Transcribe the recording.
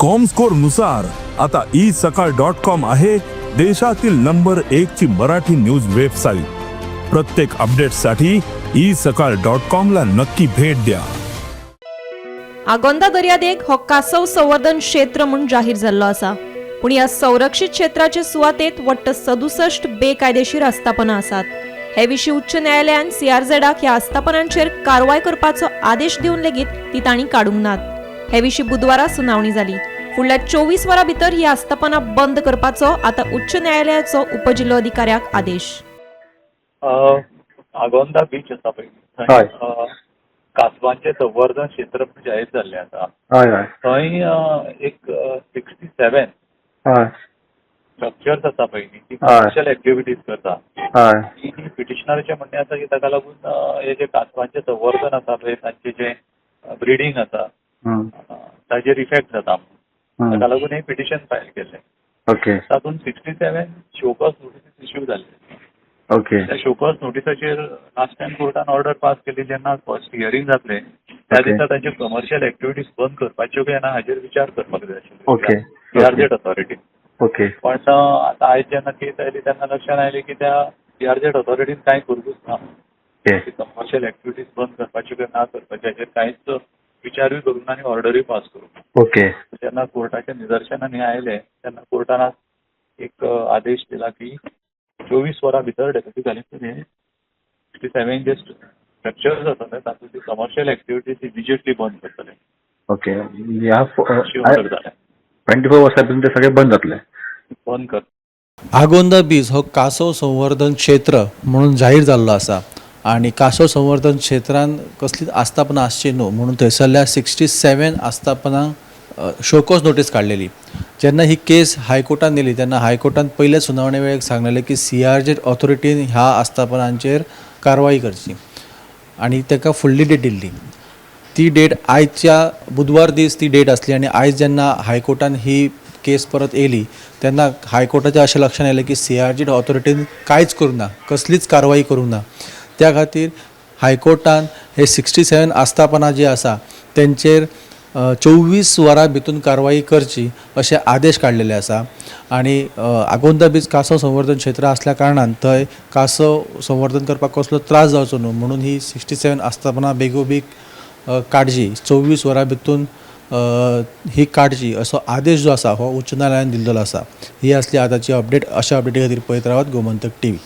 Comscore नुसार आता isakal.com आहे देशातील नंबर 1 ची मराठी न्यूज वेबसाईट। प्रत्येक अपडेटसाठी isakal.com ला नक्की भेट द्या। आगोंदा दर्यादेग हो कासव संवर्धन क्षेत्र म्हणून जाहीर झालो आसा, पण ह्या संरक्षित क्षेत्राचे सुवातेत वट्ट 67 बेकायदेशीर आस्थापना आसात। हे विशीं उच्च न्यायालयान CRZक ह्या आस्थापनांचेर कारवाय करपाचो आदेश दिवन लेगीत ती तांणी काडूंक नात। हे विशीं बुधवारा सुनावणी जाली। फुडल्या 24 वरां भितर ही आस्थापना बंद करपाचो आता उच्च न्यायालयाचो उपजिल्लो अधिकाऱ्याक आदेश। आगोंदा बीच आसा पळय, कासवांचे संवर्धन क्षेत्र जाहीर जाल्ले आसा। थंय एक 67 स्ट्रक्चर्स आसा पळय ती कमर्शियल एक्टिविटीज करता। पिटिशनराचें म्हणणें आसा की ताका लागून हे जे कासवांचे संवर्धन आसा पळय तांचे जे ब्रिडींग आसा ताजेर इफेक्ट जाता, ताका लागून हे पिटिशन फायल केल्लें। तातूंत 67 शोकॉज नोटीस इश्यू जाल्ले। त्या शोकॉज नोटिसाचेर लास्ट टायम कोर्टान ऑर्डर पास केली जेन्ना फर्स्ट हियरिंग जातलें त्या दिसा तांचे कमर्शियल एक्टिविटीज बंद करपाच्यो काय ना हाजेर विचार करपाक जाय आशिल्लो CRZ ऑथॉरिटीन। पण आता आयज जेन्ना केस आयली तेन्ना लक्षांत आयलें की त्या CRZ ऑथॉरिटीन कांय करूंकच ना। कमर्शियल एक्टिविटीज बंद करपाच्यो काय ना करपाच्यो हाजेर कांयच विचारूय करूंक ना आनी ऑर्डरूय पास करूंक ना। जेन्ना कोर्टाच्या निदर्शनान हे आयले तेन्ना कोर्टान एक आदेश दिला की 24 वरां भितर डेप्युटी कलेक्टर हे 67 जे स्ट्रक्चर्स आसा तातूंतली कमर्शियल एक्टिविटीज इमिजिएटली बंद करतले। 24 वर्सां भितर ते सगळे बंद जातले। बंद कर। आगोंदा बीच हो कासव संवर्धन क्षेत्र म्हणून जाहीर जाल्लो आसा आणि कासव संवर्धन क्षेत्रांत कसलीच आस्थापना आसची न्हू म्हणून थंयसरल्या 67 आस्थापनांक शोकॉज नोटीस काडलेली। जेन्ना ही केस हायकोर्टान नेली तेन्ना हायकोर्टान पयले सुनावणे वेळेक सांगलेलें की CRZ ऑथॉरिटीन ह्या आस्थापनांचेर कारवाई करची आणि ताका फुडली डेट दिल्ली। ती डेट आयच्या बुधवार दीस ती डेट आसली आणि आयज जेन्ना हायकोर्टान ही केस परत येयली तेन्ना हायकोर्टाचें अशें लक्षात आयलें की CRZ ऑथॉरिटीन कांयच करूंक ना, कसलीच कारवाई करूंक ना। त्या खातीर हायकोर्टान हे 67 आस्थापना जी आसा तेंचेर 24 वरां भितून कारवाई करची अशें आदेश काडलेले आसा। आणि आगोंदा बीच कासव संवर्धन क्षेत्र आसल्या कारणान थंय कासव संवर्धन करपाक कसलो त्रास जावचो न्हू म्हणून ही 67 आस्थापना बेगोबेग काडची, 24 वरां भितून ही काडची असो आदेश जो आसा हो उच्च न्यायालयान दिल्लो आसा। ही आसली आतांची अपडेट। अशा अपडेटी खातीर पळयत रावात गोमंतक TV।